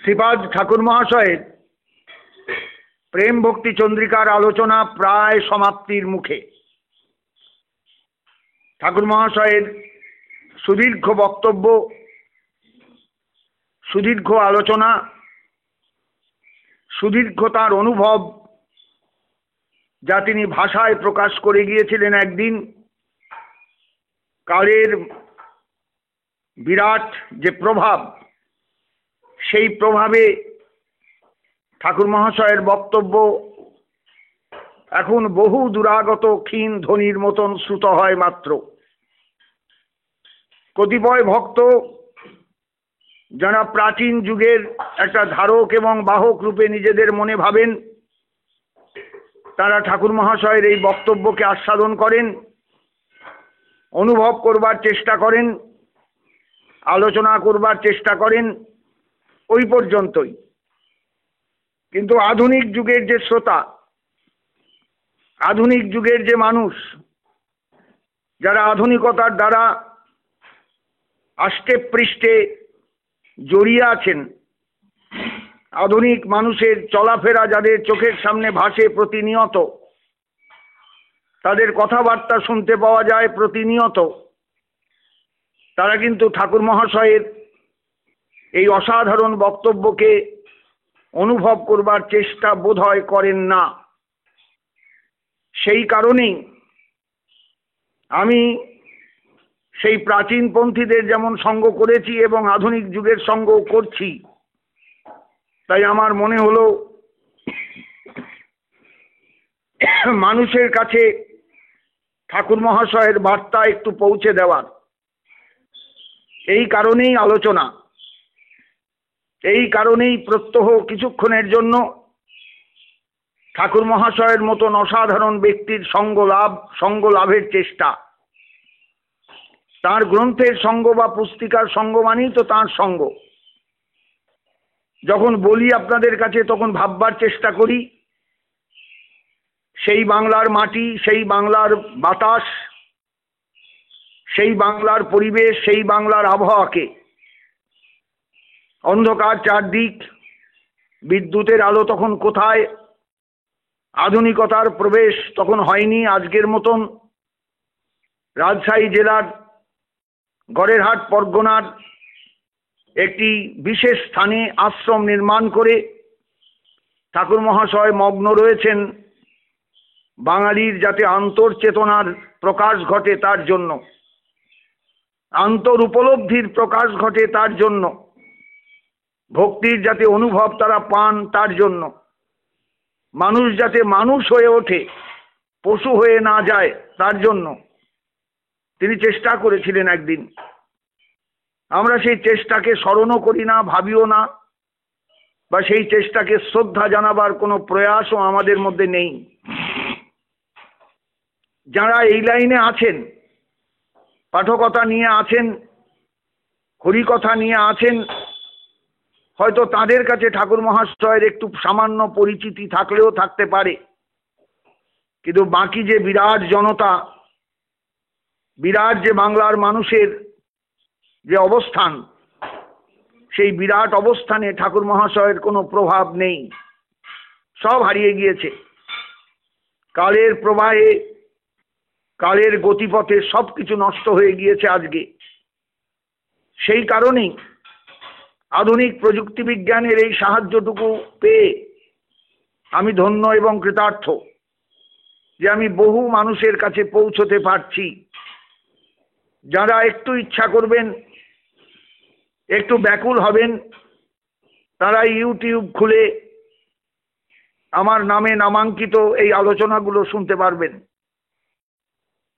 শ্রীপাদ ঠাকুর মহাশয়ের প্রেম ভক্তি চন্দ্রিকার আলোচনা প্রায় সমাপ্তির মুখে। ঠাকুর মহাশয়ের সুদীর্ঘ বক্তব্য, সুদীর্ঘ আলোচনা, সুদীর্ঘ তার অনুভব, যা তিনি ভাষায় প্রকাশ করে গিয়েছিলেন একদিন। কালের বিরাট যে প্রভাব, সেই প্রভাবে ঠাকুর মহাশয়ের বক্তব্য এখন বহু দুরাগত ক্ষীণ ধ্বনির মতন শ্রুত হয় মাত্র। কতিপয় ভক্ত যারা প্রাচীন যুগের একটা ধারক এবং বাহক রূপে নিজেদের মনে ভাবেন, তারা ঠাকুর মহাশয়ের এই বক্তব্যকে আস্বাদন করেন, অনুভব করবার চেষ্টা করেন, আলোচনা করবার চেষ্টা করেন, ওই পর্যন্তই। কিন্তু আধুনিক যুগের যে শ্রোতা, আধুনিক যুগের যে মানুষ, যারা আধুনিকতার দ্বারা আষ্টে পৃষ্ঠে জড়িয়ে আছেন, আধুনিক মানুষের চলাফেরা যাদের চোখের সামনে ভাসে প্রতিনিয়ত, তাদের কথাবার্তা শুনতে পাওয়া যায় প্রতিনিয়ত, তারা কিন্তু ঠাকুর মহাশয়ের এই অসাধারণ বক্তব্যকে অনুভব করবার চেষ্টা বোধহয় করেন না। সেই কারণেই আমি সেই প্রাচীনপন্থীদের যেমন সঙ্গ করেছি এবং আধুনিক যুগের সঙ্গও করছি, তাই আমার মনে হলো মানুষের কাছে ঠাকুর মহাশয়ের বার্তা একটু পৌঁছে দেওয়ার। এই কারণেই আলোচনা, এই কারণেই প্রত্যহ কিছুক্ষণের জন্য ঠাকুর মহাশয়ের মতন অসাধারণ ব্যক্তির সঙ্গ লাভের চেষ্টা। তার গ্রন্থের সঙ্গ বা পুস্তিকার সঙ্গ মানেই তো তাঁর সঙ্গ। যখন বলি আপনাদের কাছে, তখন ভাববার চেষ্টা করি সেই বাংলার মাটি, সেই বাংলার বাতাস, সেই বাংলার পরিবেশ, সেই বাংলার আবহাওয়াকে। অন্ধকার চারদিক, বিদ্যুতের আলো তখন কোথায়, আধুনিকতার প্রবেশ তখন হয়নি আজকের মতন। রাজশাহী জেলার গড়েরহাট পরগনার একটি বিশেষ স্থানে আশ্রম নির্মাণ করে ঠাকুর মহাশয় মগ্ন রয়েছেন বাঙালির যাতে আন্তর্চেতনার প্রকাশ ঘটে তার জন্য, আন্তর উপলব্ধির প্রকাশ ঘটে তার জন্য, ভক্তির যাতে অনুভব তারা পান তার জন্য, মানুষ যাতে মানুষ হয়ে ওঠে, পশু হয়ে না যায় তার জন্য তিনি চেষ্টা করেছিলেন একদিন। আমরা সেই চেষ্টাকে স্মরণও করি না, ভাবিও না, বা সেই চেষ্টাকে শ্রদ্ধা জানাবার কোনো প্রয়াসও আমাদের মধ্যে নেই। যারা এই লাইনে আছেন, পাঠকতা নিয়ে আছেন, হরিকথা নিয়ে আছেন, হয়তো তাদের কাছে ঠাকুর মহাশয়ের একটু সামান্য পরিচিতি থাকলেও থাকতে পারে। কিন্তু বাকি যে বিরাট জনতা, বিরাট যে বাংলার মানুষের যে অবস্থান, সেই বিরাট অবস্থানে ঠাকুর মহাশয়ের কোনো প্রভাব নেই, সব হারিয়ে গিয়েছে। কালের প্রবাহে, কালের গতিপথে সবকিছু নষ্ট হয়ে গিয়েছে আজকে। সেই কারণেই আধুনিক প্রযুক্তি বিজ্ঞানের এই সাহায্যটুকু পেয়ে আমি ধন্য এবং কৃতার্থ যে আমি বহু মানুষের কাছে পৌঁছতে পারছি। যারা একটু ইচ্ছা করবেন, একটু ব্যাকুল হবেন, তারা ইউটিউব খুলে আমার নামে নামাঙ্কিত এই আলোচনাগুলো শুনতে পারবেন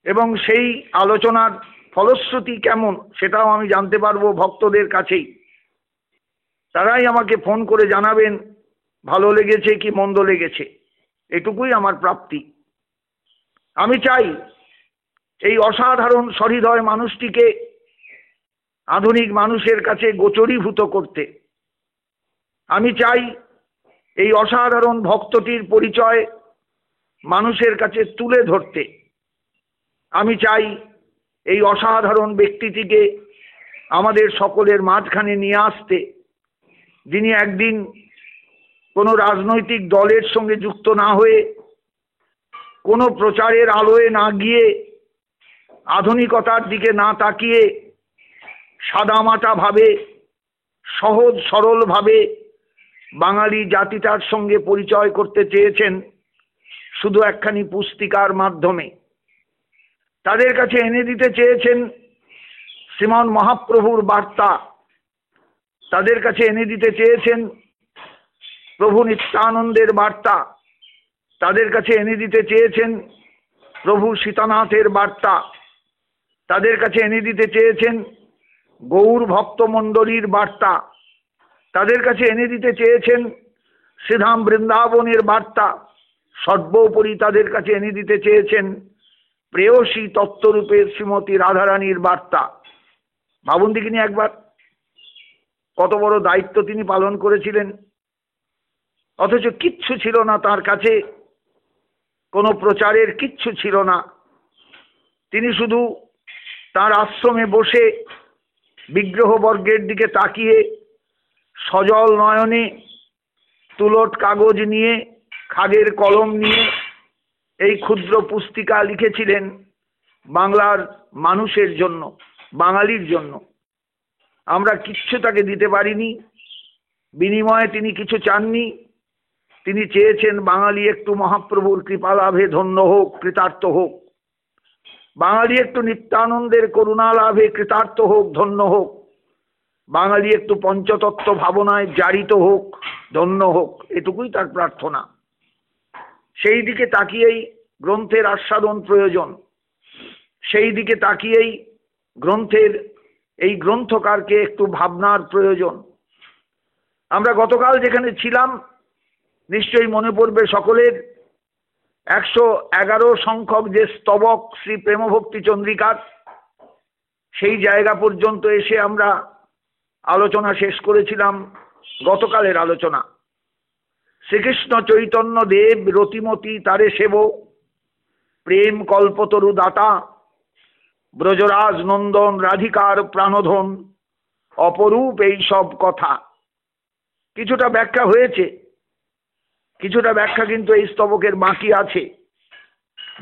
এবং সেই আলোচনার ফলশ্রুতি কেমন সেটাও আমি জানতে পারবো ভক্তদের কাছেই। তারাই আমাকে ফোন করে জানাবেন ভালো লেগেছে কি মন্দ লেগেছে, এটুকুই আমার প্রাপ্তি। আমি চাই এই অসাধারণ সহৃদয় মানুষটিকে আধুনিক মানুষের কাছে গোচরীভূত করতে। আমি চাই এই অসাধারণ ভক্তটির পরিচয় মানুষের কাছে তুলে ধরতে। আমি চাই এই অসাধারণ ব্যক্তিটিকে আমাদের সকলের মাঝখানে নিয়ে আসতে। যিনি একদিন কোনো রাজনৈতিক দলের সঙ্গে যুক্ত না হয়ে, কোনো প্রচারের আলোয় না গিয়ে, আধুনিকতার দিকে না তাকিয়ে সাদামাটা ভাবে, সহজ সরল ভাবে বাঙালি জাতিটার সঙ্গে পরিচয় করতে চেয়েছেন শুধু একখানি পুস্তিকার মাধ্যমে। তাদের কাছে এনে দিতে চেয়েছেন শ্রীমন মহাপ্রভুর বার্তা, তাদের কাছে এনে দিতে চেয়েছেন প্রভু নিত্যানন্দের বার্তা, তাদের কাছে এনে দিতে চেয়েছেন প্রভু সীতানাথের বার্তা, তাদের কাছে এনে দিতে চেয়েছেন গৌর ভক্তমণ্ডলীর বার্তা, তাদের কাছে এনে দিতে চেয়েছেন শ্রীধাম বৃন্দাবনের বার্তা, সর্বোপরি তাদের কাছে এনে দিতে চেয়েছেন প্রেয়সী তত্ত্বরূপে শ্রীমতী রাধারানীর বার্তা। ভাবুন দেখিনি একবার, কত বড় দায়িত্ব তিনি পালন করেছিলেন, অথচ কিচ্ছু ছিল না তার কাছে, কোনো প্রচারের কিচ্ছু ছিল না। তিনি শুধু তার আশ্রমে বসে বিগ্রহবর্গের দিকে তাকিয়ে সজল নয়নে তুলট কাগজ নিয়ে, খাগের কলম নিয়ে এই ক্ষুদ্র পুস্তিকা লিখেছিলেন বাংলার মানুষের জন্য, বাঙালির জন্য। আমরা কিচ্ছু তাকে দিতে পারিনি, বিনিময়ে তিনি কিছু চাননি। তিনি চেয়েছেন বাঙালি একটু মহাপ্রভুর কৃপা লাভে ধন্য হোক, কৃতার্থ হোক, বাঙালি একটু নিত্যানন্দের করুণা লাভে কৃতার্থ হোক, ধন্য হোক, বাঙালি একটু পঞ্চতত্ত্ব ভাবনায় জারিত হোক, ধন্য হোক, এটুকুই তার প্রার্থনা। সেই দিকে তাকিয়েই গ্রন্থের আস্বাদন প্রয়োজন, সেই দিকে তাকিয়েই গ্রন্থের এই গ্রন্থকারকে একটু ভাবনার প্রয়োজন। আমরা গতকাল যেখানে ছিলাম নিশ্চয়ই মনে পড়বে সকলের, 111 সংখ্যক যে স্তবক শ্রী প্রেমভক্তি চন্দ্রিকার, সেই জায়গা পর্যন্ত এসে আমরা আলোচনা শেষ করেছিলাম গতকালের আলোচনা। শ্রীকৃষ্ণ চৈতন্য দেব রতিমতি তারে সেব, প্রেম কল্পতরু দাতা, ব্রজরাজ নন্দন রাধিকার প্রাণধন, অপরূপ এই সব কথা। কিছুটা ব্যাখ্যা হয়েছে, কিছুটা ব্যাখ্যা কিন্তু এই স্তবকের বাকি আছে,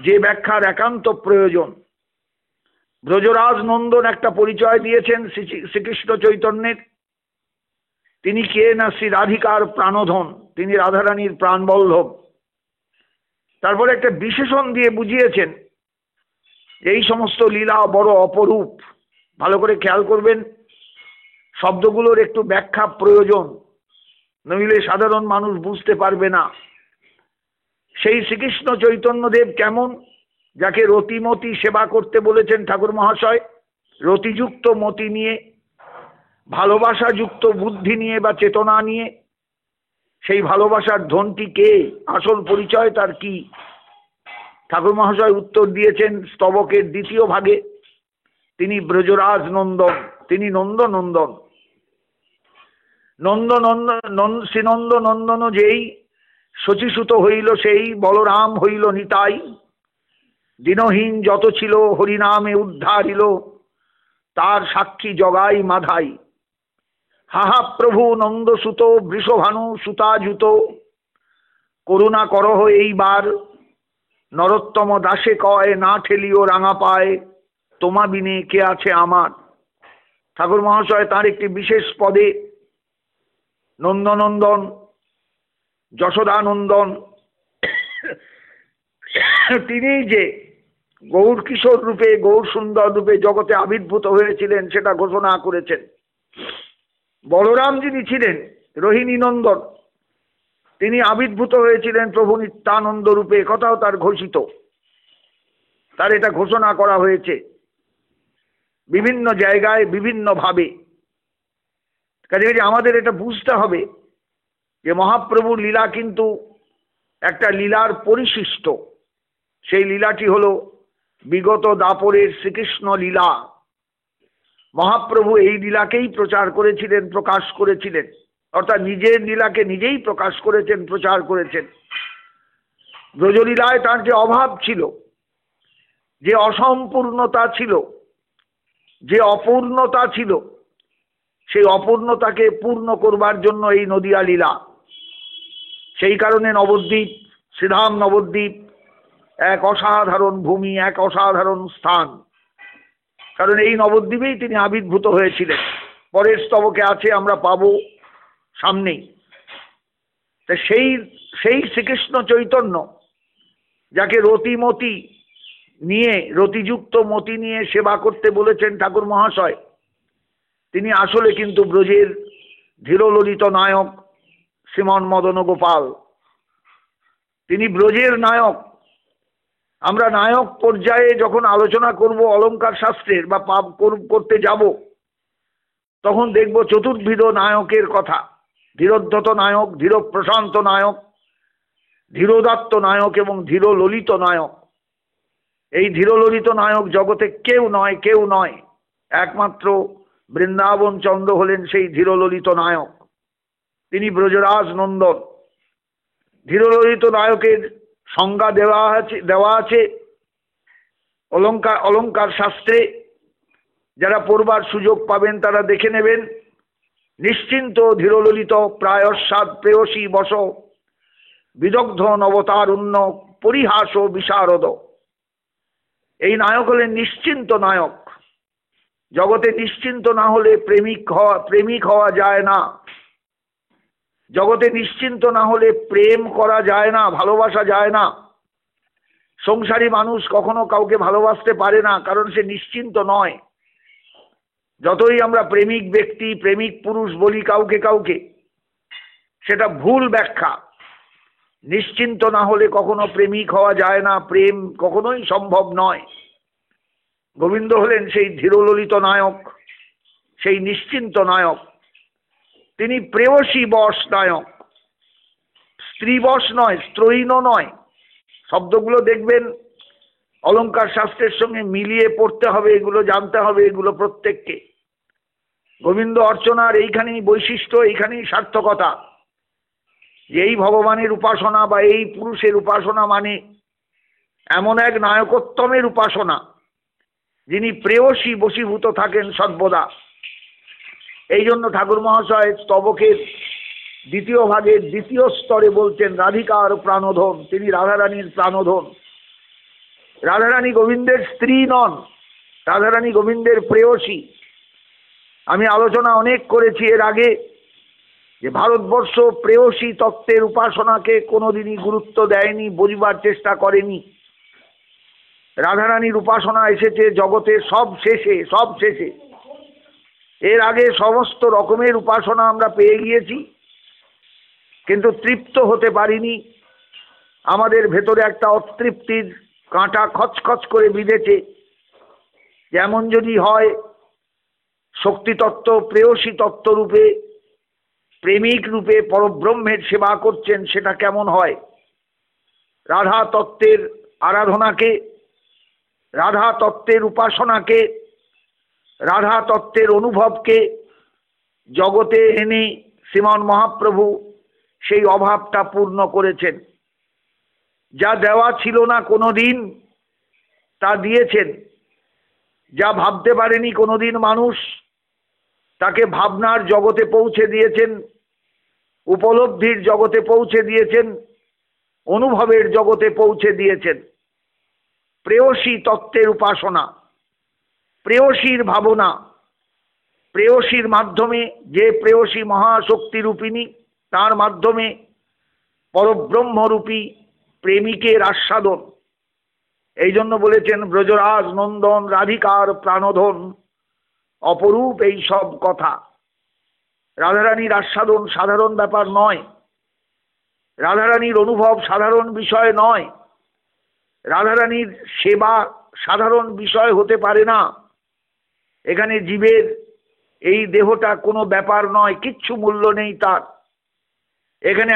যে ব্যাখ্যার একান্ত প্রয়োজন। ব্রজরাজ নন্দন একটা পরিচয় দিয়েছেন শ্রীকৃষ্ণ চৈতন্যের। তিনি কে না শ্রী রাধিকার প্রাণধন, তিনি রাধারানীর প্রাণবল্লভ। তারপরে একটা বিশেষণ দিয়ে বুঝিয়েছেন এই সমস্ত লীলা বড় অপরূপ। ভালো করে খেয়াল করবেন, শব্দগুলোর একটু ব্যাখ্যা প্রয়োজন, নইলে সাধারণ মানুষ বুঝতে পারবে না। সেই শ্রীকৃষ্ণ চৈতন্যদেব কেমন, যাকে রতিমতি সেবা করতে বলেছেন ঠাকুর মহাশয়, রতিযুক্ত মতি নিয়ে, ভালোবাসাযুক্ত বুদ্ধি নিয়ে বা চেতনা নিয়ে। সেই ভালোবাসার ধনটি কে, আসল পরিচয় তার কি? ঠাকুর মহাশয় উত্তর দিয়েছেন স্তবকের দ্বিতীয় ভাগে, তিনি ব্রজরাজ নন্দন, তিনি নন্দনন্দন। নন্দনন্দন শ্রীনন্দ নন্দন যেই শচীসুত হইল, সেই বলরাম হইল নিতাই। দিনহীন যত ছিল হরিনামে উদ্ধারিল, তার সাক্ষী জগাই মাধাই। হাহা প্রভু নন্দসুত বৃষভানু সুতাজুত, করুণা করহ এইবার, নরোত্তম দাসে কয় না ঠেলিও রাঙা পায়, তোমা বিনে কে আছে আমার। ঠাকুর মহাশয় তার একটি বিশেষ পদে নন্দনন্দন, যশোদানন্দন, তিনি যে গৌর কিশোর রূপে, গৌর সুন্দর রূপে জগতে আবির্ভূত হয়েছিলেন সেটা ঘোষণা করেছেন। বলরাম যিনি ছিলেন রোহিণী নন্দন, তিনি আবির্ভূত হয়েছিলেন প্রভু নিত্যানন্দ রূপে, কথাও তার ঘোষিত, তার এটা ঘোষণা করা হয়েছে বিভিন্ন জায়গায় বিভিন্ন ভাবে। কাজে আমাদের এটা বুঝতে হবে যে মহাপ্রভুর লীলা কিন্তু একটা লীলার পরিশিষ্ট। সেই লীলাটি হলো বিগত দাপরের শ্রীকৃষ্ণ লীলা। মহাপ্রভু এই লীলাকেই প্রচার করেছিলেন, প্রকাশ করেছিলেন, অর্থাৎ নিজের লীলাকে নিজেই প্রকাশ করেছেন, প্রচার করেছেন। ব্রজলীলায় তার যে অভাব ছিল, যে অসম্পূর্ণতা ছিল, যে অপূর্ণতা ছিল, সেই অপূর্ণতাকে পূর্ণ করবার জন্য এই নদিয়া লীলা। সেই কারণে নবদ্বীপ, শ্রীধাম নবদ্বীপ এক অসাধারণ ভূমি, এক অসাধারণ স্থান। কারণ এই নবদ্বীপেই তিনি আবির্ভূত হয়েছিলেন। পরের স্তবকে আছে, আমরা পাবো সামনেই। তা সেই সেই শ্রীকৃষ্ণ চৈতন্য যাকে রতিমতি নিয়ে, রতিযুক্ত মতি নিয়ে সেবা করতে বলেছেন ঠাকুর মহাশয়, তিনি আসলে কিন্তু ব্রজের ধীরললিত নায়ক শ্রীমন মদন গোপাল। তিনি ব্রজের নায়ক। আমরা নায়ক পর্যায়ে যখন আলোচনা করব অলঙ্কার শাস্ত্রের বা পাপ করতে যাব, তখন দেখব চতুর্বিধ নায়কের কথা। ধীরোদ্ধত নায়ক, ধীর প্রশান্ত নায়ক, ধীরোদাত্ত নায়ক এবং ধীর ললিত নায়ক। এই ধীরললিত নায়ক জগতে কেউ নয়, কেউ নয়, একমাত্র বৃন্দাবন চন্দ্র হলেন সেই ধীরললিত নায়ক। তিনি ব্রজরাজ নন্দন। ধীরললিত নায়কের সংজ্ঞা দেওয়া আছে অলঙ্কার শাস্ত্রে। যারা পড়বার সুযোগ পাবেন তারা দেখে নেবেন। নিশ্চিন্ত ধীরললিত প্রায়স্বাদ প্রেয়সী বস, বিদগ্ধ নবতারুণ্য পরিহাস ও বিশারদ। এই নায়ক হলেন নিশ্চিন্ত নায়ক। জগতে নিশ্চিন্ত না হলে প্রেমিক হওয়া যায় না। জগতে নিশ্চিন্ত না হলে প্রেম করা যায় না, ভালোবাসা যায় না। সংসারী মানুষ কখনো কাউকে ভালোবাসতে পারে না, কারণ সে নিশ্চিন্ত নয়। যতই আমরা প্রেমিক ব্যক্তি, প্রেমিক পুরুষ বলি কাউকে, সেটা ভুল ব্যাখ্যা। নিশ্চিন্ত না হলে কখনো প্রেমিক হওয়া যায় না, প্রেম কখনোই সম্ভব নয়। গোবিন্দ হলেন সেই ধীরললিত নায়ক, সেই নিশ্চিন্ত নায়ক। তিনি প্রেয়সী বশ নায়ক, স্ত্রী বশ নয়, স্ত্রৈণ নয়। শব্দগুলো দেখবেন অলঙ্কার শাস্ত্রের সঙ্গে মিলিয়ে পড়তে হবে, এগুলো জানতে হবে, এগুলো প্রত্যেককে। গোবিন্দ অর্চনার এইখানেই বৈশিষ্ট্য, এইখানেই সার্থকতা, যে এই ভগবানের উপাসনা বা এই পুরুষের উপাসনা মানে এমন এক নায়কোত্তমের উপাসনা যিনি প্রেয়সী বশীভূত থাকেন সর্বদা। এই জন্য ঠাকুর মহাশয় স্তবকের দ্বিতীয় ভাগের দ্বিতীয় স্তরে বলছেন রাধিকার প্রাণধন। তিনি রাধারানীর প্রাণধন। রাধারানী গোবিন্দের স্ত্রী নন, রাধারানী গোবিন্দের প্রেয়সী। আমি আলোচনা অনেক করেছি এর আগে যে ভারতবর্ষ প্রেয়সী তত্ত্বের উপাসনাকে কোনোদিনই গুরুত্ব দেয়নি, বুঝবার চেষ্টা করেনি। রাধারানীর উপাসনা এসেছে জগতে সব শেষে। এর আগে সমস্ত রকমের উপাসনা আমরা পেয়ে গিয়েছি, কিন্তু তৃপ্ত হতে পারিনি। আমাদের ভেতরে একটা অতৃপ্তির কাঁটা খচখচ করে বিঁধেছে। যেমন যদি হয় শক্তিতত্ত্ব, প্রেয়সী তত্ত্ব রূপে, প্রেমিক রূপে পরব্রহ্মের সেবা করছেন, সেটা কেমন হয়? রাধা তত্ত্বের আরাধনাকে, রাধা তত্ত্বের উপাসনাকে, রাধা তত্ত্বের অনুভবকে জগতে এনে শ্রীমন মহাপ্রভু সেই অভাবটা পূর্ণ করেছেন। যা দেওয়া ছিল না কোনোদিন তা দিয়েছেন। যা ভাবতে পারেনি কোনোদিন মানুষ, তাকে ভাবনার জগতে পৌঁছে দিয়েছেন, উপলব্ধির জগতে পৌঁছে দিয়েছেন, অনুভবের জগতে পৌঁছে দিয়েছেন। প্রেয়সী তত্ত্বের উপাসনা, প্রেয়সীর ভাবনা, প্রেয়সীর মাধ্যমে, যে প্রেয়সী মহাশক্তি রূপিণী, তার মাধ্যমে পরব্রহ্মরূপী প্রেমিকের আস্বাদন। এই জন্য বলেছেন ব্রজরাজ নন্দন রাধিকার প্রাণধন, অপরূপ এই সব কথা। রাধারানীর আস্বাদন সাধারণ ব্যাপার নয়, রাধারানীর অনুভব সাধারণ বিষয় নয়, রাধারানীর সেবা সাধারণ বিষয় হতে পারে না। এখানে জীবের এই দেহটা কোনো ব্যাপার নয়, কিচ্ছু মূল্য নেই তার। এখানে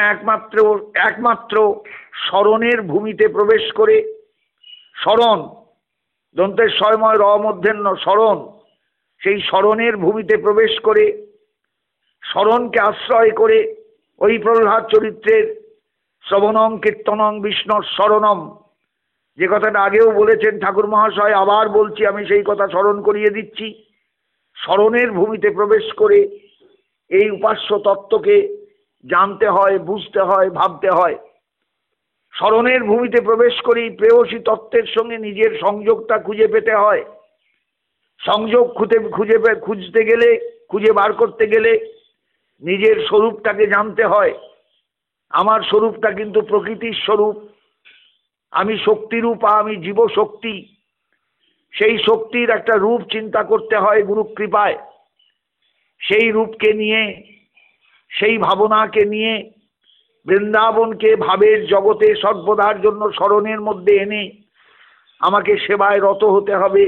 একমাত্র স্মরণের ভূমিতে প্রবেশ করে, স্মরণ দন্তের স্বয়ময় র মূর্ধন্য স্মরণ, সেই স্মরণের ভূমিতে প্রবেশ করে, স্মরণকে আশ্রয় করে, ওই প্রহ্লাদ চরিত্রের শ্রবণং কীর্তনং বিষ্ণুর স্মরণম, যে কথাটা আগেও বলেছেন ঠাকুর মহাশয়, আবার বলছি, আমি সেই কথা স্মরণ করিয়ে দিচ্ছি। স্মরণের ভূমিতে প্রবেশ করে এই উপাস্য তত্ত্বকে জানতে হয়, বুঝতে হয়, ভাবতে হয়। স্মরণের ভূমিতে প্রবেশ করেই প্রেয়সী তত্ত্বের সঙ্গে নিজের সংযোগটা খুঁজে পেতে হয়। সংযোগ খুঁজতে গেলে, খুঁজে বার করতে গেলে নিজের স্বরূপটাকে জানতে হয়। আমার স্বরূপটা কিন্তু প্রকৃতির স্বরূপ। আমি শক্তিরূপা, আমি জীব শক্তি। সেই শক্তির একটা রূপ চিন্তা করতে হয় গুরু কৃপায়। সেই রূপকে নিয়ে, সেই ভাবনাকে নিয়ে বৃন্দাবনকে ভাবের জগতে সর্বদার জন্য স্মরণের মধ্যে এনে আমাকে সেবায় রত হতে হবে।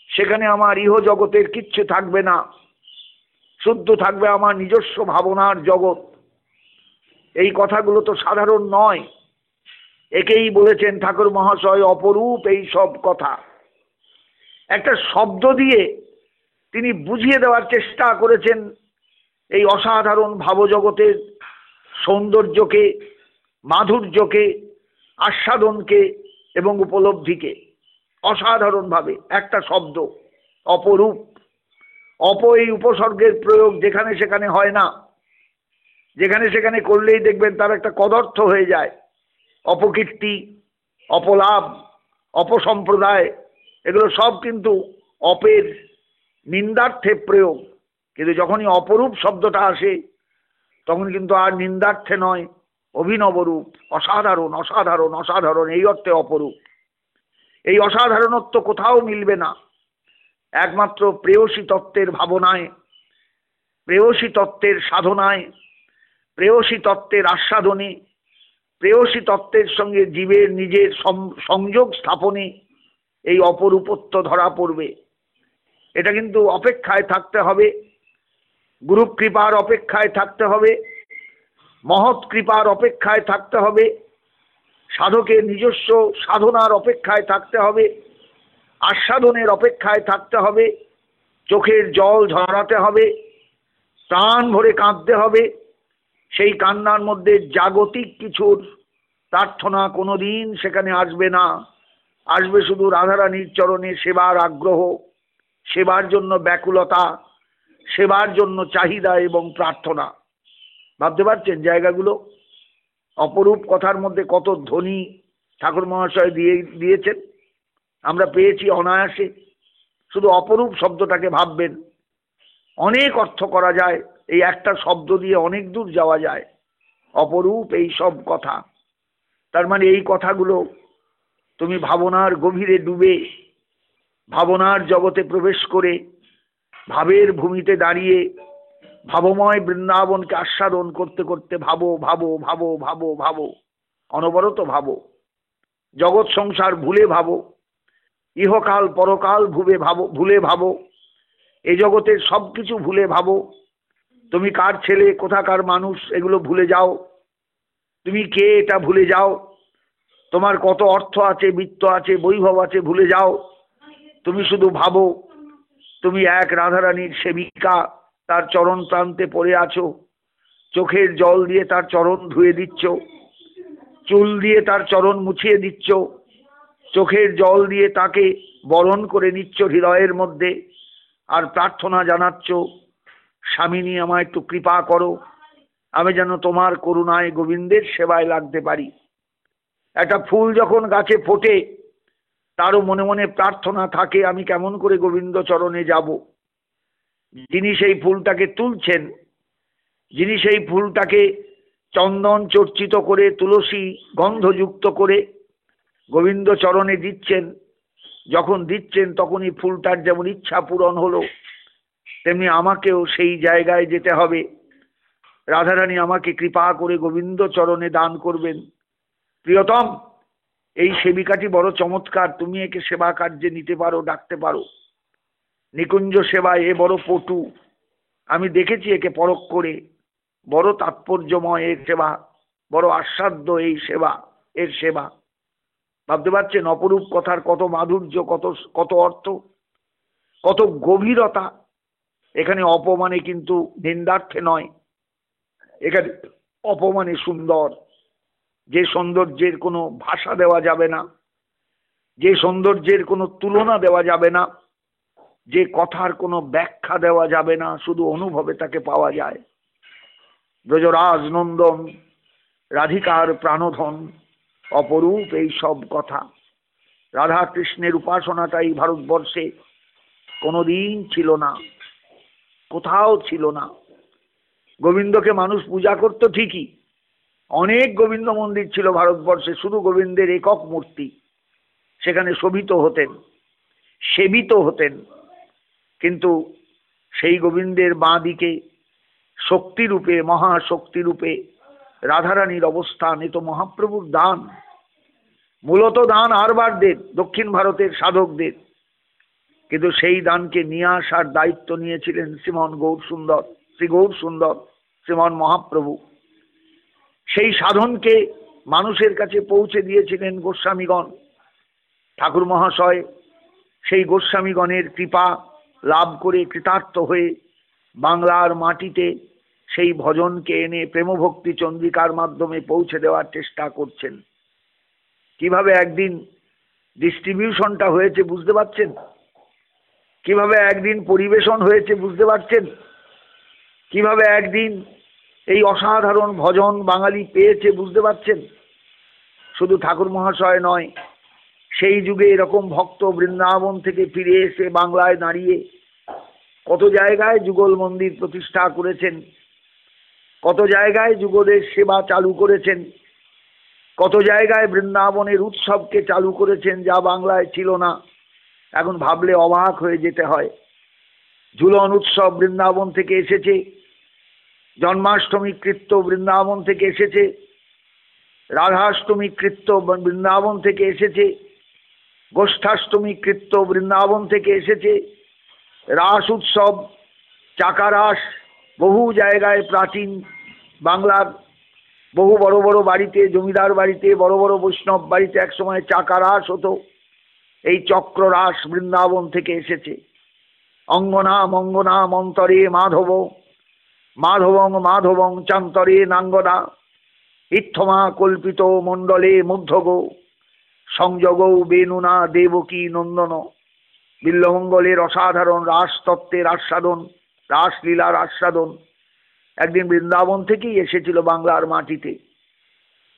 সেখানে আমার ইহ জগতের কিচ্ছু থাকবে না, শুদ্ধ থাকবে আমার নিজস্ব ভাবনার জগৎ। এই কথাগুলো তো সাধারণ নয়। একেই বলেছেন ঠাকুর মহাশয় অপরূপ এই সব কথা। একটা শব্দ দিয়ে তিনি বুঝিয়ে দেওয়ার চেষ্টা করেছেন এই অসাধারণ ভাবজগতের সৌন্দর্যকে, মাধুর্যকে, আস্বাদনকে এবং উপলব্ধিকে। অসাধারণভাবে একটা শব্দ অপরূপ। এই উপসর্গের প্রয়োগ যেখানে সেখানে হয় না। যেখানে সেখানে করলেই দেখবেন তার একটা কদর্থ হয়ে যায়। অপকীর্তি, অপলাভ, অপসম্প্রদায়, এগুলো সব কিন্তু অপের নিন্দার্থে প্রয়োগ। কিন্তু যখনই অপরূপ শব্দটা আসে তখন কিন্তু আর নিন্দার্থে নয়, অভিনব রূপ। অসাধারণ, অসাধারণ, অসাধারণ, এই অর্থে অপরূপ। এই অসাধারণত্ব কোথাও মিলবে না, একমাত্র প্রেয়সী তত্ত্বের ভাবনায়, প্রেয়সী তত্ত্বের সাধনায়, প্রেয়সী তত্ত্বের আস্বাদনে, প্রেয়সী তত্ত্বের সঙ্গে জীবের নিজের সংযোগ স্থাপনে এই অপরূপত্ব ধরা পড়বে। এটা কিন্তু অপেক্ষায় থাকতে হবে, গুরু কৃপার অপেক্ষায় থাকতে হবে, মহৎ কৃপার অপেক্ষায় থাকতে হবে, সাধকের নিজস্ব সাধনার অপেক্ষায় থাকতে হবে, আস্বাদনের অপেক্ষায় থাকতে হবে, চোখের জল ঝরাতে হবে, প্রাণ ভরে কাঁদতে হবে। সেই কান্নার মধ্যে জাগতিক কিছুর প্রার্থনা কোনোদিন সেখানে আসবে না। আসবে শুধু রাধারানীর চরণে সেবার আগ্রহ, সেবার জন্য ব্যাকুলতা, সেবার জন্য চাহিদা এবং প্রার্থনা। ভাবতে পারছেন জায়গাগুলো? অপরূপ কথার মধ্যে কত ধ্বনি ঠাকুর মহাশয় দিয়েছেন, আমরা পেয়েছি অনায়াসে। শুধু অপরূপ শব্দটাকে ভাববেন, অনেক অর্থ করা যায়। এই একটা শব্দ দিয়ে অনেক দূর যাওয়া যায়। অপরূপ এই সব কথা, তার মানে এই কথাগুলো তুমি ভাবনার গভীরে ডুবে, ভাবনার জগতে প্রবেশ করে, ভাবের ভূমিতে দাঁড়িয়ে ভাবময় বৃন্দাবনকে আস্বাদন করতে করতে ভাবো, ভাবো, ভাবো, ভাবো, ভাবো, অনবরত ভাবো। জগৎ সংসার ভুলে ভাবো, ইহকাল পরকাল ভুলে ভাবো, এই জগতের সবকিছু ভুলে ভাবো। তুমি কার ছেলে, কোথাকার মানুষ, এগুলো ভুলে যাও। তুমি কে এটা ভুলে যাও। তোমার কত অর্থ আছে, বিত্ত আছে, বৈভব আছে, ভুলে যাও। তুমি শুধু ভাবো তুমি এক রাধারানীর সেবিকা, তার চরণ প্রান্তে পড়ে আছো, চোখের জল দিয়ে তার চরণ ধুয়ে দিচ্ছ, চুল দিয়ে তার চরণ মুছিয়ে দিচ্ছ, চোখের জল দিয়ে তাকে বরণ করে নিচ্ছ হৃদয়ের মধ্যে, আর প্রার্থনা জানাচ্ছ স্বামিনী আমায় একটু কৃপা করো, আমি যেন তোমার করুণায় গোবিন্দের সেবায় লাগতে পারি। একটা ফুল যখন গাছে ফোটে তারও মনে মনে প্রার্থনা থাকে আমি কেমন করে গোবিন্দ চরণে যাব। যিনি সেই ফুলটাকে তুলছেন, যিনি সেই ফুলটাকে চন্দন চর্চিত করে, তুলসী গন্ধযুক্ত করে গোবিন্দ চরণে দিচ্ছেন, যখন দিচ্ছেন তখনই ফুলটার যেমন ইচ্ছা পূরণ হলো, তেমনি আমাকেও সেই জায়গায় যেতে হবে। রাধারানী আমাকে কৃপা করে গোবিন্দ চরণে দান করবেন। প্রিয়তম, এই সেবিকাটি বড় চমৎকার, তুমি একে সেবা কার্যে নিতে পারো, ডাকতে পারো। নিকুঞ্জ সেবায় এ বড় পটু, আমি দেখেছি একে পরখ করে। বড় তাৎপর্যময় এর সেবা, বড় আস্বাদ্য এই সেবা, এর সেবা। ভাবতে পারছেন অপরূপ কথার কত মাধুর্য, কত কত অর্থ, কত গভীরতা। এখানে অপমানে কিন্তু নিন্দার্থে নয়, এখানে অপমানে সুন্দর, যে সৌন্দর্যের কোনো ভাষা দেওয়া যাবে না, যে সৌন্দর্যের কোনো তুলনা দেওয়া যাবে না, যে কথার কোনো ব্যাখ্যা দেওয়া যাবে না, শুধু অনুভবে তাকে পাওয়া যায়। ব্রজরাজ নন্দন, রাধিকার প্রাণধন, অপরূপ এই সব কথা। রাধা কৃষ্ণের উপাসনাটাই ভারতবর্ষে কোনোদিন ছিল না, কোথাও ছিল না। গোবিন্দকে মানুষ পূজা করত ঠিকই, অনেক গোবিন্দ মন্দির ছিল ভারতবর্ষে, শুধু গোবিন্দের একক মূর্তি, সেখানে শোভিত হতেন, সেবিত হতেন। কিন্তু সেই গোবিন্দের বাঁ দিকে শক্তিরূপে, মহাশক্তিরূপে রাধারানীর অবস্থান। এ তো মহাপ্রভুর দান, মূলত দান আরবারদের, দক্ষিণ ভারতের সাধকদের। কিন্তু সেই দানকে নিয়ে আসার দায়িত্ব নিয়েছিলেন শ্রীমন গৌর সুন্দর, শ্রী গৌর সুন্দর, শ্রীমন মহাপ্রভু। সেই সাধনকে মানুষের কাছে পৌঁছে দিয়েছিলেন গোস্বামীগণ। ঠাকুর মহাশয় সেই গোস্বামীগণের কৃপা লাভ করে কৃতার্থ হয়ে বাংলার মাটিতে সেই ভজনকে এনে প্রেমভক্তি চন্দ্রিকার মাধ্যমে পৌঁছে দেওয়ার চেষ্টা করছেন। কিভাবে একদিন ডিস্ট্রিবিউশনটা হয়েছে বুঝতে পারছেন? কিভাবে একদিন পরিবেশন হয়েছে বুঝতে পারছেন? কিভাবে একদিন এই অসাধারণ ভজন বাঙালি পেয়েছে বুঝতে পারছেন? শুধু ঠাকুর মহাশয় নয়, সেই যুগে এরকম ভক্ত বৃন্দাবন থেকে ফিরে এসে বাংলায় দাঁড়িয়ে কত জায়গায় যুগল মন্দির প্রতিষ্ঠা করেছেন, কত জায়গায় যুগলের সেবা চালু করেছেন, কত জায়গায় বৃন্দাবনের উৎসবকে চালু করেছেন, যা বাংলায় ছিল না। এখন ভাবলে অবাক হয়ে যেতে হয়। ঝুলন উৎসব বৃন্দাবন থেকে এসেছে, জন্মাষ্টমী কৃত্য বৃন্দাবন থেকে এসেছে, রাধাষ্টমী কৃত্য বৃন্দাবন থেকে এসেছে, গোষ্ঠাষ্টমী কৃত্য বৃন্দাবন থেকে এসেছে, রাস উৎসব, চাকা রাস বহু জায়গায় প্রাচীন বাংলার বহু বড় বড় বাড়িতে, জমিদার বাড়িতে, বড় বড় বৈষ্ণব বাড়িতে একসময় চাকা রাস হতো। এই চক্র রাস বৃন্দাবন থেকে এসেছে। অঙ্গনা মঙ্গনা মন্তরে মাধব, মাধবং মাধবং চান্তরে নাঙ্গনা, ইত্থমা কল্পিত মণ্ডলে মধ্যগো, সংযোগ বেনুনা দেবকী নন্দন। বিল্লমঙ্গলের অসাধারণ রাস তত্ত্বের আস্বাদন, রাসলীলার আস্বাদন একদিন বৃন্দাবন থেকেই এসেছিল বাংলার মাটিতে।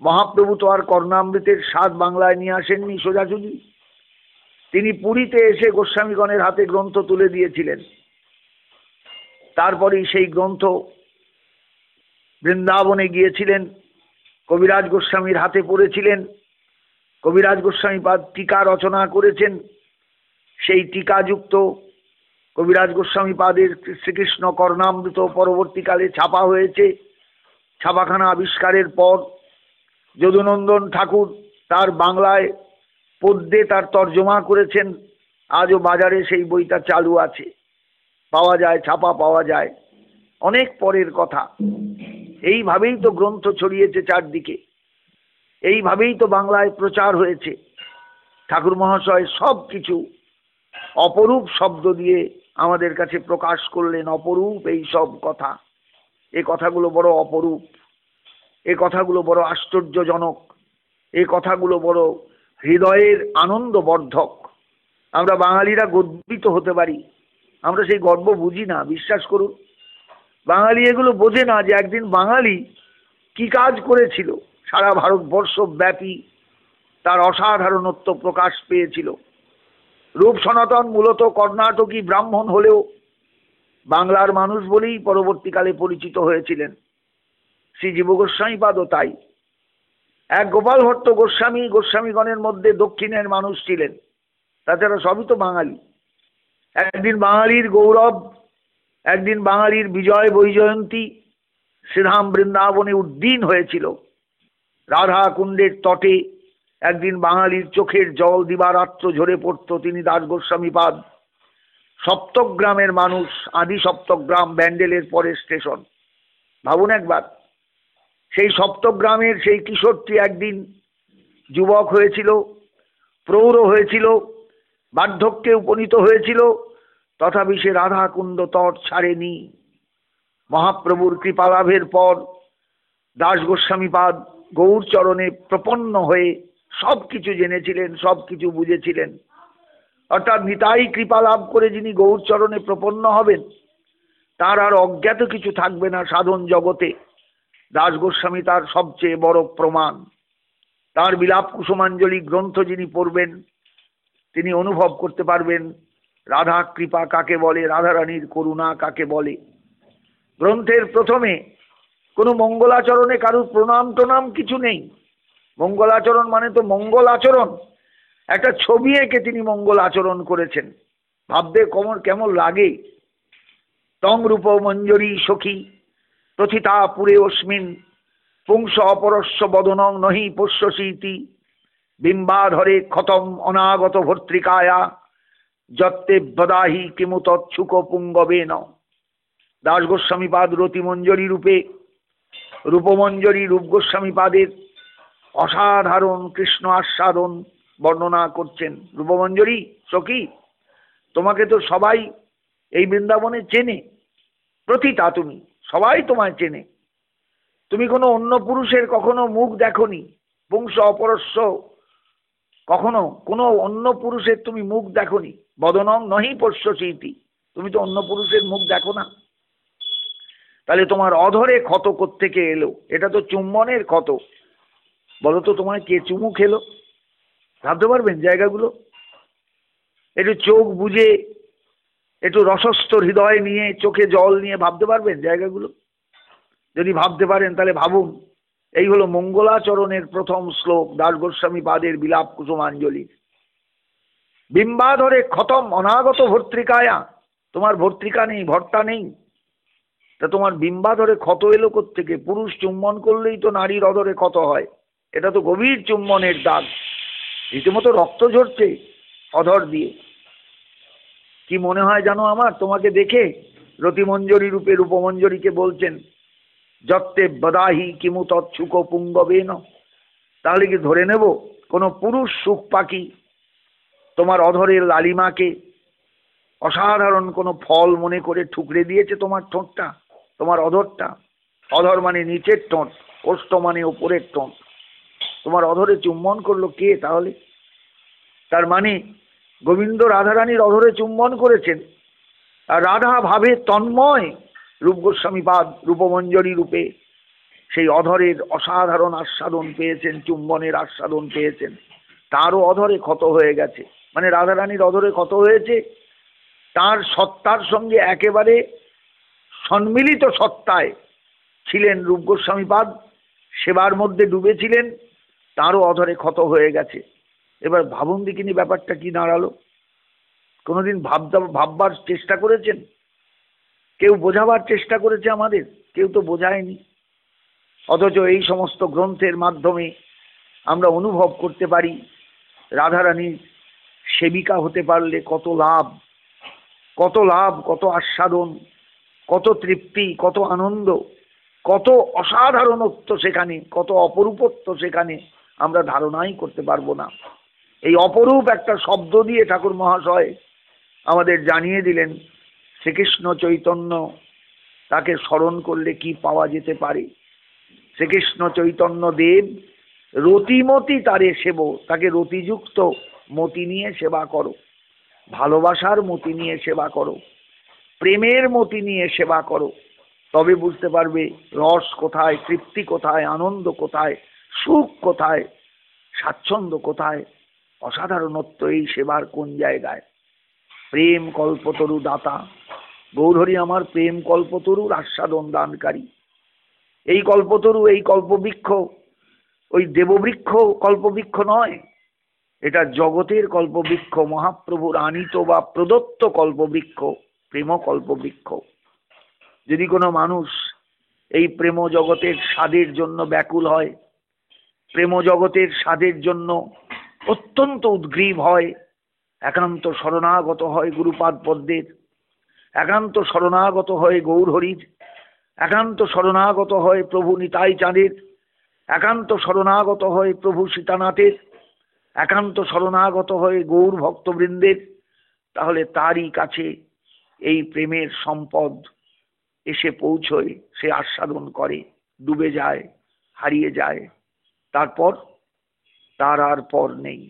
মহাপ্রভু তো আর কর্ণামৃতের স্বাদ বাংলায় নিয়ে আসেননি সোজাসুজি। তিনি পুরীতে এসে গোস্বামীগণের হাতে গ্রন্থ তুলে দিয়েছিলেন। তারপরেই সেই গ্রন্থ বৃন্দাবনে গিয়েছিলেন, কবিরাজ গোস্বামীর হাতে পড়েছিলেন। কবিরাজ গোস্বামী পাদ টিকা রচনা করেছেন। সেই টিকাযুক্ত কবিরাজ গোস্বামী পাদের শ্রীকৃষ্ণ কর্ণামৃত পরবর্তীকালে ছাপা হয়েছে। ছাপাখানা আবিষ্কারের পর যদুনন্দন ঠাকুর তার বাংলায় পদ্যে তার তর্জমা করেছেন। আজও বাজারে সেই বইটা চালু আছে, পাওয়া যায়, ছাপা পাওয়া যায়। অনেক পরের কথা। এইভাবেই তো গ্রন্থ ছড়িয়েছে চারদিকে, এইভাবেই তো বাংলায় প্রচার হয়েছে। ঠাকুর মহাশয় সব কিছু অপরূপ শব্দ দিয়ে আমাদের কাছে প্রকাশ করলেন। অপরূপ এই সব কথা, এ কথাগুলো বড় অপরূপ, এ কথাগুলো বড় আশ্চর্যজনক, এ কথাগুলো বড় হৃদয়ের আনন্দবর্ধক। আমরা বাঙালিরা গর্বিত হতে পারি, আমরা সেই গর্ব বুঝি না। বিশ্বাস করুন, বাঙালি এগুলো বোঝে না যে একদিন বাঙালি কি কাজ করেছিল, সারা ভারতবর্ষ ব্যাপী তার অসাধারণত্ব প্রকাশ পেয়েছিল। রূপ সনাতন মূলত কর্ণাটকী ব্রাহ্মণ হলেও বাংলার মানুষ বলেই পরবর্তীকালে পরিচিত হয়েছিলেন। শ্রী জীব গোস্বামীপাদও তাই। এক গোপাল ভট্ট গোস্বামী গোস্বামীগণের মধ্যে দক্ষিণের মানুষ ছিলেন, তাছাড়া সবই তো বাঙালি। একদিন বাঙালির গৌরব, একদিন বাঙালির বিজয় বৈজয়ন্তী শ্রীধাম বৃন্দাবনে উদ্দীন হয়েছিল। রাধা কুণ্ডের তটে একদিন বাঙালির চোখের জল দিবারাত্র ঝরে পড়ত। তিনি দাস গোস্বামীপাদ। সপ্তগ্রামের মানুষ, আদি সপ্তগ্রাম ব্যান্ডেলের পরের স্টেশন। ভাবুন একবার, সেই সপ্তগ্রামের সেই কিশোরটি একদিন যুবক হয়েছিল, প্রৌঢ় হয়েছিল, বার্ধক্যে উপনীত হয়েছিল, তথাপি সে রাধা কুণ্ড তট ছাড়েনি। মহাপ্রভুর কৃপালাভের পর দাস গোস্বামীপাদ গৌরচরণে প্রপন্ন হয়ে সব কিছু জেনেছিলেন, সব কিছু বুঝেছিলেন। অর্থাৎ নিতাই কৃপা লাভ করে যিনি গৌরচরণে প্রপন্ন হবেন তার আর অজ্ঞাত কিছু থাকবে না সাধন জগতে। দাস গোস্বামী তার সবচেয়ে বড় প্রমাণ। তার বিলাপ কুসুমাঞ্জলি গ্রন্থ যিনি পড়বেন তিনি অনুভব করতে পারবেন রাধা কৃপা কাকে বলে, রাধারানীর করুণা কাকে বলে। গ্রন্থের প্রথমে কোনো মঙ্গলাচরণে কারুর প্রণাম টনাম কিছু নেই। মঙ্গলাচরণ মানে তো মঙ্গল আচরণ, একটা ছবি এঁকে তিনি মঙ্গল আচরণ করেছেন। ভাবতে কেমন লাগে। তং রূপ মঞ্জরী সখী প্রথিতা পুরে অস্মিন পুংস অপরস্য বদনং নহি পশ্যসীতি বিম্বাধরে ক্ষতম অনাগত ভর্তৃকায়া যত্তে বদাহি কিমু তৎসুক পুঙ্গবেন। দাস গোস্বামী পাদ রতিমঞ্জরী রূপে রূপমঞ্জরী রূপ গোস্বামী পাদের অসাধারণ কৃষ্ণ আস্বাদন বর্ণনা করছেন। রূপমঞ্জরী সখী, তোমাকে তো সবাই এই বৃন্দাবনে চেনে, প্রথিতা তুমি, সবাই তোমায় চেনে। তুমি কোনো অন্য পুরুষের কখনো মুখ দেখনি, পুংস অপরস্য, কখনো কোনো অন্য পুরুষের তুমি মুখ দেখনি। বদনং নহি পশ্যসীতি, তুমি তো অন্য পুরুষের মুখ দেখো না। তাহলে তোমার অধরে ক্ষত কোত্থেকে এলো? এটা তো চুম্বনের ক্ষত। বলো তো তোমায় কে চুমু খেলো? ভাবতে পারবেন জায়গাগুলো? একটু চোখ বুজে, একটু রসস্থ হৃদয় নিয়ে, চোখে জল নিয়ে ভাবতে পারবেন জায়গাগুলো? যদি ভাবতে পারেন তাহলে ভাবুন। এই হলো মঙ্গলাচরণের প্রথম শ্লোক দাস গোস্বামী পাদের বিলাপ কুসুমাঞ্জলি। বিম্বাধরে ক্ষতম অনাগত ভর্তৃকায়া, তোমার ভর্তৃকা নেই, ভর্তা নেই, তা তোমার বিম্বাধরে ক্ষত এলো কোত্থেকে? পুরুষ চুম্বন করলেই তো নারীর অধরে ক্ষত হয়। এটা তো গভীর চুম্বনের দাগ, রীতিমতো রক্ত ঝরছে অধর দিয়ে। কি মনে হয় জানো আমার তোমাকে দেখে? রতিমঞ্জরী রূপে রূপমঞ্জরীকে বলছেন যত্তে বদাহি কিমু তৎসুক পুঙ্গবেন। তাহলে কি ধরে নেব কোনো পুরুষ সুখ পাখি তোমার অধরের লালিমাকে অসাধারণ কোনো ফল মনে করে ঠুকরে দিয়েছে তোমার ঠোঁটটা, তোমার অধরটা? অধর মানে নিচের ঠোঁট, ওষ্ঠ মানে ওপরের ঠোঁট। তোমার অধরে চুম্বন করলো কে তাহলে? তার মানে গোবিন্দ রাধারানীর অধরে চুম্বন করেছেন। আর রাধা ভাবে তন্ময় রূপ গোস্বামী পাদ রূপমঞ্জরী রূপে সেই অধরের অসাধারণ আস্বাদন পেয়েছেন, চুম্বনের আস্বাদন পেয়েছেন। তারও অধরে ক্ষত হয়ে গেছে, মানে রাধারানীর অধরে ক্ষত হয়েছে। তার সত্তার সঙ্গে একেবারে সম্মিলিত সত্তায় ছিলেন রূপ গোস্বামী পাদ, সেবার মধ্যে ডুবেছিলেন, তারও অধরে ক্ষত হয়ে গেছে। এবার ভাবুন দেখিনি ব্যাপারটা কি দাঁড়ালো। কোনোদিন ভাববার চেষ্টা করেছেন? কেউ বোঝাবার চেষ্টা করেছে আমাদের? কেউ তো বোঝায়নি। অথচ এই সমস্ত গ্রন্থের মাধ্যমে আমরা অনুভব করতে পারি রাধারানীর সেবিকা হতে পারলে কত লাভ, কত লাভ, কত আস্বাদন, কত তৃপ্তি, কত আনন্দ, কত অসাধারণত্ব সেখানে, কত অপরূপত্ব সেখানে আমরা ধারণাই করতে পারবো না। এই অপরূপ একটা শব্দ দিয়ে ঠাকুর মহাশয় আমাদের জানিয়ে দিলেন শ্রীকৃষ্ণ চৈতন্য, তাকে স্মরণ করলে কি পাওয়া যেতে পারে। শ্রীকৃষ্ণ চৈতন্য দেব রতিমতি তারে সেব, তাকে রতিযুক্ত মতি নিয়ে সেবা করো, ভালোবাসার মতি নিয়ে সেবা করো, প্রেমের মতি নিয়ে সেবা করো। তবে বুঝতে পারবে রস কোথায়, তৃপ্তি কোথায়, আনন্দ কোথায়, সুখ কোথায়, স্বাচ্ছন্দ্য কোথায়, অসাধারণত্ব এই সেবার কোন জায়গায়। প্রেম কল্পতরু দাতা গৌরহরি আমার প্রেম কল্পতরুর আস্বাদন দানকারী। এই কল্পতরু, এই কল্পবৃক্ষ ওই দেববৃক্ষ কল্পবৃক্ষ নয়, এটা জগতের কল্পবৃক্ষ, মহাপ্রভুর আনিত বা প্রদত্ত কল্পবৃক্ষ, প্রেম কল্পবৃক্ষ। যদি কোনো মানুষ এই প্রেম জগতের স্বাদের জন্য ব্যাকুল হয়, প্রেম জগতের স্বাদের জন্য অত্যন্ত উদ্গ্রীব হয়, একান্ত শরণাগত হয় গুরুপাদ পদ্মের, একান্ত শরণাগত হয় গৌরহরির, একান্ত শরণাগত হয় প্রভু নিতাই চাঁদের, একান্ত শরণাগত হয় প্রভু সীতানাথের, একান্ত শরণাগত হয় গৌর ভক্তবৃন্দের, তাহলে তারই কাছে এই প্রেমের সম্পদ এসে পৌঁছয়, সে আস্বাদন করে, ডুবে যায়, হারিয়ে যায়। তারপর তার আর পর নেই,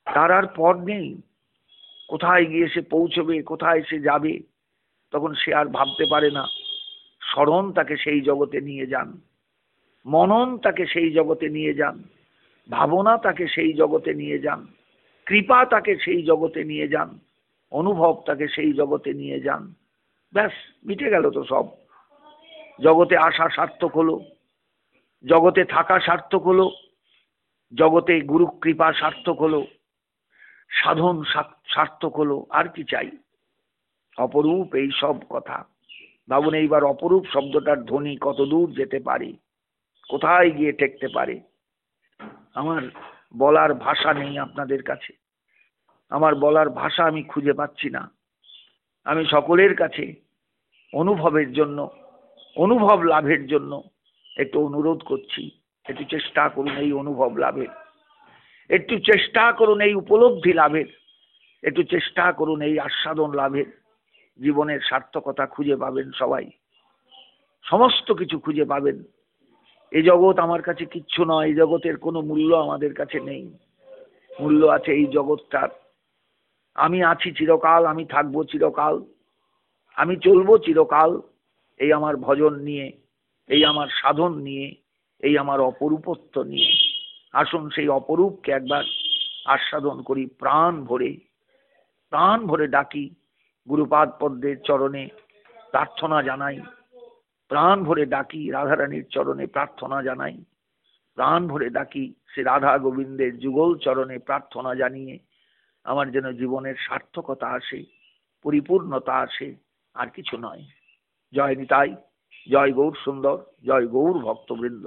তার আর পর নেই। কোথায় গিয়ে সে পৌঁছবে, কোথায় সে যাবে, তখন সে আর ভাবতে পারে না। স্মরণ তাকে সেই জগতে নিয়ে যান, মনন তাকে সেই জগতে নিয়ে যান, ভাবনা তাকে সেই জগতে নিয়ে যান, কৃপা তাকে সেই জগতে নিয়ে যান, অনুভব তাকে সেই জগতে নিয়ে যান। ব্যাস, মিটে গেল তো সব। জগতে আসা সার্থক হলো, জগতে থাকা সার্থক হলো, জগতে গুরু কৃপা সার্থক হলো, সাধন সার্থক হলো। আর কি চাই? অপরূপ এই সব কথা। ভাবুন এইবার অপরূপ শব্দটার ধ্বনি কত দূর যেতে পারে, কোথায় গিয়ে ঠেকতে পারে। আমার বলার ভাষা নেই আপনাদের কাছে, আমার বলার ভাষা আমি খুঁজে পাচ্ছি না। আমি সকলের কাছে অনুভবের জন্য, অনুভব লাভের জন্য একটু অনুরোধ করছি, একটু চেষ্টা করুন এই অনুভব লাভের, একটু চেষ্টা করুন এই উপলব্ধি লাভের, একটু চেষ্টা করুন এই আস্বাদন লাভের। জীবনের সার্থকতা খুঁজে পাবেন সবাই, সমস্ত কিছু খুঁজে পাবেন। এই জগৎ আমার কাছে কিচ্ছু নয়, এই জগতের কোনো মূল্য আমাদের কাছে নেই। মূল্য আছে এই জগৎটার। আমি আছি চিরকাল, আমি থাকবো চিরকাল, আমি চলবো চিরকাল এই আমার ভজন নিয়ে, এই আমার সাধন নিয়ে, এই আমার অপরূপত্ব নিয়ে। আসুন সেই অপরূপকে একবার আস্বাদন করি, প্রাণ ভরে, প্রাণ ভরে ডাকি, গুরুপাদ পদ্মের চরণে প্রার্থনা জানাই, প্রাণ ভরে ডাকি, রাধারানীর চরণে প্রার্থনা জানাই, প্রাণ ভরে ডাকি শ্রী রাধা গোবিন্দের যুগল চরণে প্রার্থনা জানিয়ে আমার যেন জীবনের সার্থকতা আসে, পরিপূর্ণতা আসে, আর কিছু নয়। জয় নিতাই, জয় গৌর সুন্দর, জয় গৌর ভক্তবৃন্দ।